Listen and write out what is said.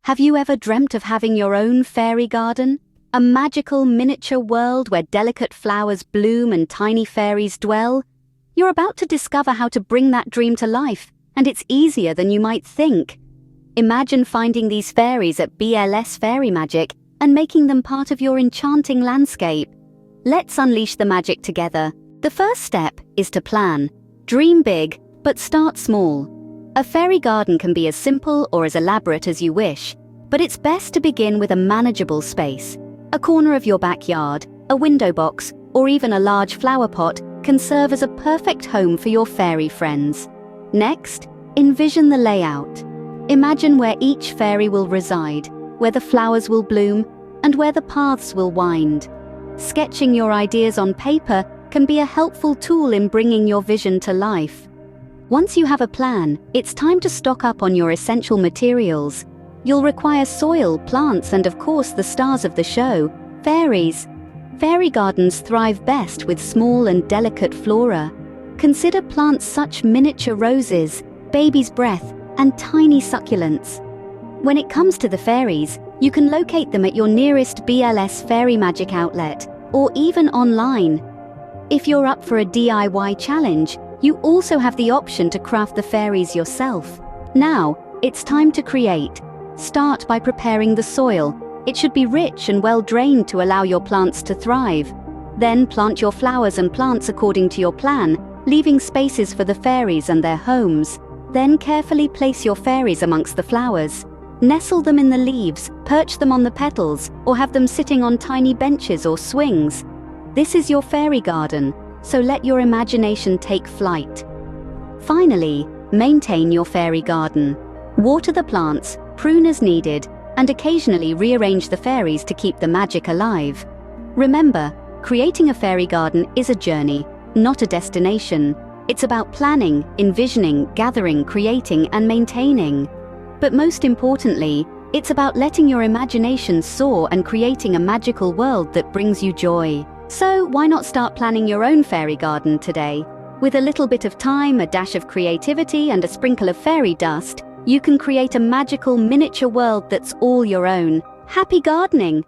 Have you ever dreamt of having your own fairy garden? A magical miniature world where delicate flowers bloom and tiny fairies dwell? You're about to discover how to bring that dream to life, and it's easier than you might think. Imagine finding these fairies at BLS Fairy Magic and making them part of your enchanting landscape. Let's unleash the magic together. The first step is to plan. Dream big, but start small. A fairy garden can be as simple or as elaborate as you wish, but it's best to begin with a manageable space. A corner of your backyard, a window box, or even a large flower pot can serve as a perfect home for your fairy friends. Next, envision the layout. Imagine where each fairy will reside, where the flowers will bloom, and where the paths will wind. Sketching your ideas on paper can be a helpful tool in bringing your vision to life. Once you have a plan, it's time to stock up on your essential materials. You'll require soil, plants, and of course the stars of the show, fairies. Fairy gardens thrive best with small and delicate flora. Consider plants such as miniature roses, baby's breath, and tiny succulents. When it comes to the fairies, you can locate them at your nearest BLS Fairy Magic outlet, or even online. If you're up for a DIY challenge, you also have the option to craft the fairies yourself. Now, it's time to create. Start by preparing the soil. It should be rich and well drained to allow your plants to thrive. Then plant your flowers and plants according to your plan, leaving spaces for the fairies and their homes. Then carefully place your fairies amongst the flowers. Nestle them in the leaves, perch them on the petals, or have them sitting on tiny benches or swings. This is your fairy garden, so let your imagination take flight. Finally, maintain your fairy garden. Water the plants, prune as needed, and occasionally rearrange the fairies to keep the magic alive. Remember, creating a fairy garden is a journey, not a destination. It's about planning, envisioning, gathering, creating, and maintaining. But most importantly, it's about letting your imagination soar and creating a magical world that brings you joy. So why not start planning your own fairy garden today? With a little bit of time, a dash of creativity, and a sprinkle of fairy dust, you can create a magical miniature world that's all your own. Happy gardening!